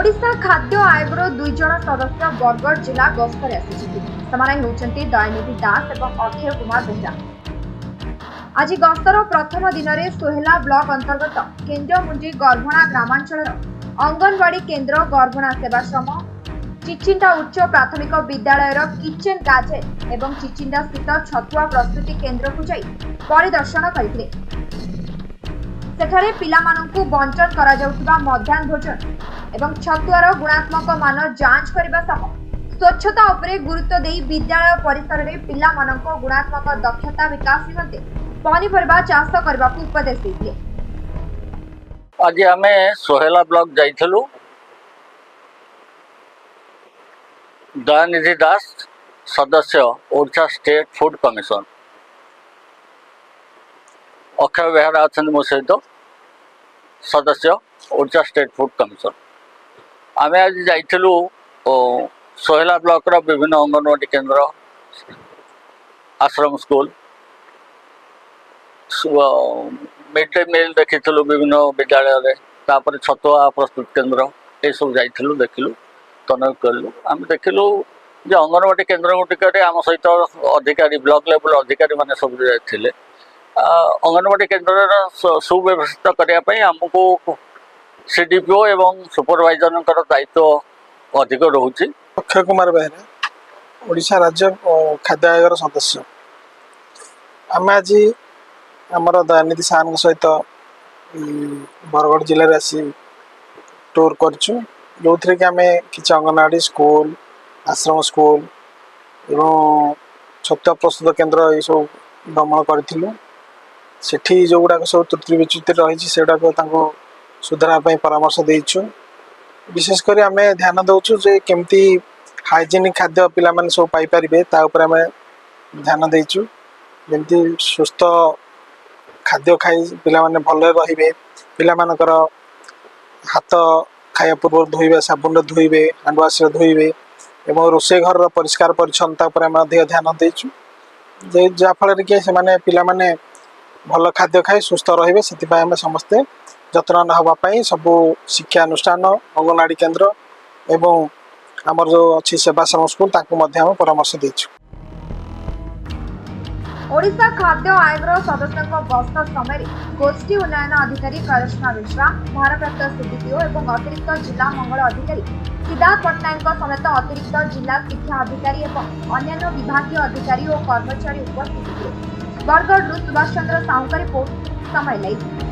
ओडिशा खाद्य आयोगर 2 जन सदस्य बरगढ़ जिला गस्तर आसिछन्ति दयानिधि दास और अक्षय कुमार बेहरा। आज गस्तर प्रथम दिन में सोहेला ब्लॉक अंतर्गत केन्द्रमुंजी गरभणा ग्रामांचल अंगनवाड़ी केन्द्र गरभणा सेवाश्रम चिचिंडा उच्च प्राथमिक विद्यालय किचेन गाजेट एवं चिचिंडा स्थित छतुआ प्रस्तुति केन्द्र को जाई परिदर्शन करथिले। सेठारे पिलामानंकु बंटन करा जाउतबा मध्याह्न भोजन एवं छतुआर गुणात्मक मान जांच करबा सह स्वच्छता उपरे गुरुत्व देई विद्यालय परिसर रे पिलामानंको गुणात्मक दक्षता विकास निमंते पनिपरिबा चाष करबाकु उपदेश दैथिले। आज आमे सोहेला ब्लॉक जाइथलु। दयानिधि दास सदस्य Odisha state food commission, Akshay Behera अच्छा मो सहित सदस्य ओडिशा स्टेट फूड कमिशन। आम आज जाइलु सोहेला ब्लॉक रो विभिन्न अंगनवाड़ी केन्द्र, आश्रम स्कूल, मिड डे मिल देखिलु विभिन्न विद्यालय, तापर छतुआ प्रस्तुत केन्द्र ये सब जाइलु देखिलु तनव कलु। आम देखिलु जे अंगनवाड़ी केन्द्र गुटिक आम सहित अधिकारी ब्लॉक लेवल अधिकारी माने सब थे। अंगनवाड़ी केन्द्र सुव्यवस्थित करने आमको सीडीपीओ एवं सुपरवाइजर दायित्व अधिक रोचे। अक्षय कुमार बेहरा, ओडिशा राज्य खाद्य आयोग सदस्य। आम आज आमर दयानिधि सार सहित बरगढ़ जिले में आसी टूर करूँ, जो थी कि आम कि अंगनवाड़ी स्कूल, आश्रम स्कूल एवं छतुआ प्रस्तुत केन्द्र ये सब भ्रमण करूँ। सेठी जो गुड़ाक सब त्रुटि विच्युति रही से सुधारा परामर्श देचु। विशेषकर आम ध्यान दौचु जे केमती हाइजेनिक खाद्य पिला माने सब पाई परिबे ता ऊपर आम ध्यान देचु। जेमती सुस्थ खाद्य खाई पिला माने भले रहिबे, पिला मानकर हाथ खाया पूर्व धोइबे, साबुन धोइबे, हैंड वाश धोइबे एवं रोषे घर परिष्कार परिच्छन्नता उपर आम अधिक ध्यान देचु। जे जाफल कि से माने पिला माने भल खाद्य खाई सुस्थ रहिबे, सेतिपय आम समस्ते जत्न नापी सबू शिक्षा अनुष्ठान, अंगनवाड़ी केन्द्र एवं आमर जो अच्छी सेवाश्रम स्कूल परामर्श देचु। ओडिशा खाद्य आयोग सदस्य गस्त समय गोष्ठी उन्नयन अधिकारी करिश्मा मिश्रा, भारप्राप्त सीडीपीओ एवं अतिरिक्त जिला मंगल अधिकारी सिद्धार्थ पट्टनायक समेत अतिरिक्त जिला शिक्षा अधिकारी एवं अन्य विभागीय अधिकारी और कर्मचारी उपस्थित थे। बरगढ़ सुभाष चंद्र साहू का रिपोर्ट, समय लाइव।